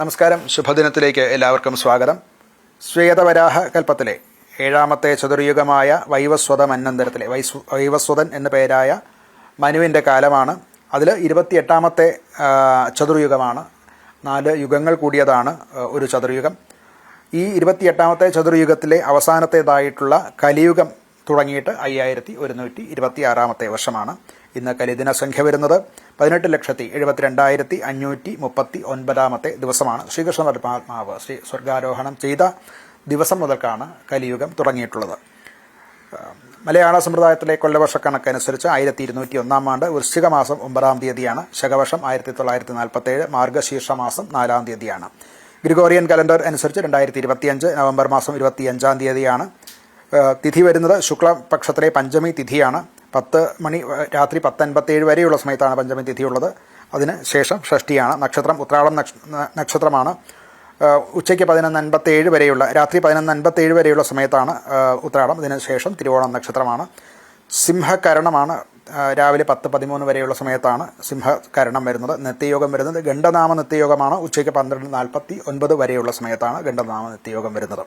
നമസ്കാരം. ശുഭദിനത്തിലേക്ക് എല്ലാവർക്കും സ്വാഗതം. ശ്വേതവരാഹ കൽപ്പത്തിലെ ഏഴാമത്തെ ചതുർയുഗമായ വൈവസ്വത മന്വന്തരത്തിലെ വൈവസ്വതൻ എന്ന പേരായ മനുവിൻ്റെ കാലമാണ്. അതിൽ 28ാമത്തെ ചതുർയുഗമാണ്. 4 യുഗങ്ങൾ കൂടിയതാണ് ഒരു ചതുർയുഗം. ഈ 28ാമത്തെ ചതുർയുഗത്തിലെ അവസാനത്തേതായിട്ടുള്ള കലിയുഗം തുടങ്ങിയിട്ട് 5126ാമത്തെ വർഷമാണ്. ഇന്ന് കലിദിന സംഖ്യ വരുന്നത് 18,72,539ാമത്തെ ദിവസമാണ്. ശ്രീകൃഷ്ണ പരമാത്മാവ് സ്വർഗാരോഹണം ചെയ്ത ദിവസം മുതൽക്കാണ് കലിയുഗം തുടങ്ങിയിട്ടുള്ളത്. മലയാള സമ്പ്രദായത്തിലെ കൊല്ലവർഷക്കണക്കനുസരിച്ച് 1201 ആണ്ട് വൃശ്ചിക മാസം 9-ാം തീയതിയാണ്. ശകവർഷം 1947, മാർഗശീർഷ മാസം 4-ാം തീയതിയാണ്. ഗ്രിഗോറിയൻ കലണ്ടർ അനുസരിച്ച് 2025 നവംബർ മാസം 25-ാം തീയതിയാണ്. തിഥി വരുന്നത് ശുക്ലപക്ഷത്തിലെ പഞ്ചമി തിഥിയാണ്. 10 മണി രാത്രി 10:57 വരെയുള്ള സമയത്താണ് പഞ്ചമി തിഥിയുള്ളത്. അതിന് ശേഷം ഷഷ്ടിയാണ്. നക്ഷത്രം ഉത്രാടം നക്ഷത്രമാണ്. ഉച്ചയ്ക്ക് 11:57 വരെയുള്ള രാത്രി 11:57 വരെയുള്ള സമയത്താണ് ഉത്രാടം. ഇതിന് ശേഷം തിരുവോണം നക്ഷത്രമാണ്. സിംഹകരണമാണ്. രാവിലെ 10:13 വരെയുള്ള സമയത്താണ് സിംഹകരണം വരുന്നത്. നിത്യയോഗം വരുന്നത് ഗണ്ഡനാമ നിത്യയോഗമാണ്. ഉച്ചയ്ക്ക് 12:49 വരെയുള്ള സമയത്താണ് ഗണ്ഡനാമ നിത്യയോഗം വരുന്നത്.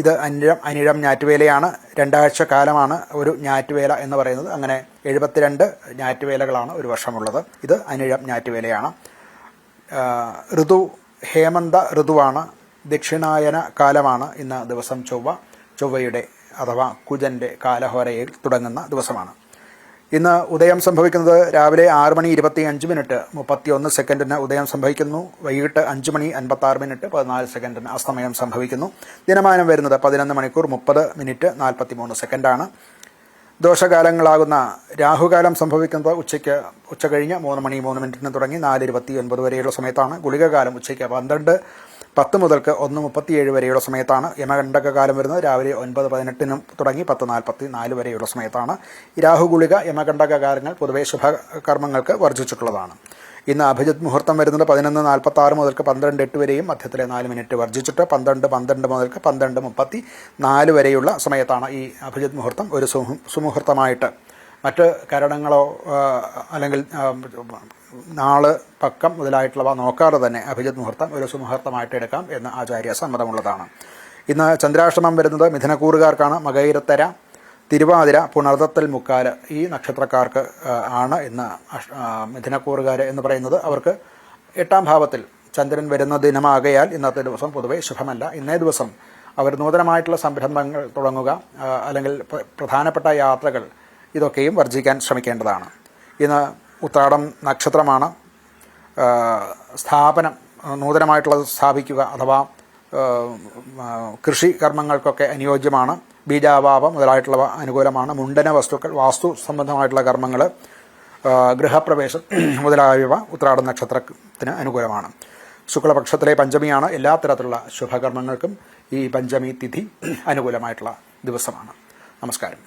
ഇത് അനിഴം ഞാറ്റുവേലയാണ്. 2 ആഴ്ച കാലമാണ് ഒരു ഞാറ്റുവേല എന്ന് പറയുന്നത്. അങ്ങനെ 72 ഞാറ്റുവേലകളാണ് ഒരു വർഷമുള്ളത്. ഇത് അനിഴം ഞാറ്റുവേലയാണ്. ഋതു ഹേമന്ത ഋതുവാണ്. ദക്ഷിണായന കാലമാണ്. ഇന്ന് ദിവസം ചൊവ്വയുടെ അഥവാ കുജന്റെ കാലഹോരയിൽ തുടങ്ങുന്ന ദിവസമാണ്. ഇന്ന് ഉദയം സംഭവിക്കുന്നത് രാവിലെ 6:25:31 ഉദയം സംഭവിക്കുന്നു. വൈകിട്ട് 5:56:14 അസ്തമയം സംഭവിക്കുന്നു. ദിനമാനം വരുന്നത് 11 മണിക്കൂർ 30 മിനിറ്റ് 43 സെക്കൻഡാണ്. ദോഷകാലങ്ങളാകുന്ന രാഹുകാലം സംഭവിക്കുന്നത് ഉച്ച കഴിഞ്ഞ് 3 മണി 3 മിനിറ്റിന് തുടങ്ങി 4:29 വരെയുള്ള സമയത്താണ്. ഗുളികകാലം ഉച്ചയ്ക്ക് 12:10 മുതൽക്ക് 1:37 വരെയുള്ള സമയത്താണ്. യമകണ്ഠകാലം വരുന്നത് രാവിലെ 9:18 തുടങ്ങി 10:44 വരെയുള്ള സമയത്താണ്. രാഹുഗുളിക യമകണ്ഠകാലങ്ങൾ പൊതുവെ ശുഭകർമ്മങ്ങൾക്ക് വർജിച്ചിട്ടുള്ളതാണ്. ഇന്ന് അഭിജിത് മുഹൂർത്തം വരുന്നത് 11:46 മുതൽക്ക് 12:08 വരെയും മധ്യത്തിലെ 4 മിനിറ്റ് വർജിച്ചിട്ട് 12:12 മുതൽക്ക് 12:34 വരെയുള്ള സമയത്താണ് ഈ അഭിജിത് മുഹൂർത്തം ഒരു സുമുഹൂർത്തമായിട്ട്. മറ്റ് കരണങ്ങളോ അല്ലെങ്കിൽ നാള് പക്കം മുതലായിട്ടുള്ളവ നോക്കാതെ തന്നെ അഭിജിത് മുഹൂർത്തം ഒരു സുമുഹൂർത്തമായിട്ട് എടുക്കാം എന്ന് ആചാര്യ സമ്മതമുള്ളതാണ്. ഇന്ന് ചന്ദ്രാഷ്ടമം വരുന്നത് മിഥുനക്കൂറുകാർക്കാണ്. മകയിരത്തര, തിരുവാതിര, പുണർതത്തൽ, മുക്കാല് ഈ നക്ഷത്രക്കാർക്ക് ആണ് ഇന്ന് മിഥുനക്കൂറുകാർ എന്ന് പറയുന്നത്. അവർക്ക് 8-ാം ഭാവത്തിൽ ചന്ദ്രൻ വരുന്ന ദിനമാകയാൽ ഇന്നത്തെ ദിവസം പൊതുവെ ശുഭമല്ല. ഇന്നേ ദിവസം അവർ നൂതനമായിട്ടുള്ള സംരംഭങ്ങൾ തുടങ്ങുക അല്ലെങ്കിൽ പ്രധാനപ്പെട്ട യാത്രകൾ ഇതൊക്കെയും വർജിക്കാൻ ശ്രമിക്കേണ്ടതാണ്. ഇന്ന് ഉത്രാടം നക്ഷത്രമാണ്. നൂതനമായിട്ടുള്ളത് സ്ഥാപിക്കുക അഥവാ കൃഷി കർമ്മങ്ങൾക്കൊക്കെ അനുയോജ്യമാണ്. ബീജാവാപം മുതലായിട്ടുള്ളവ അനുകൂലമാണ്. മുണ്ടന വസ്തുക്കൾ, വാസ്തു സംബന്ധമായിട്ടുള്ള കർമ്മങ്ങൾ, ഗൃഹപ്രവേശം മുതലായവ ഉത്രാടം നക്ഷത്രത്തിന് അനുകൂലമാണ്. ശുക്ലപക്ഷത്തിലെ പഞ്ചമിയാണ്. എല്ലാ തരത്തിലുള്ള ശുഭകർമ്മങ്ങൾക്കും ഈ പഞ്ചമി തിഥി അനുകൂലമായിട്ടുള്ള ദിവസമാണ്. നമസ്കാരം.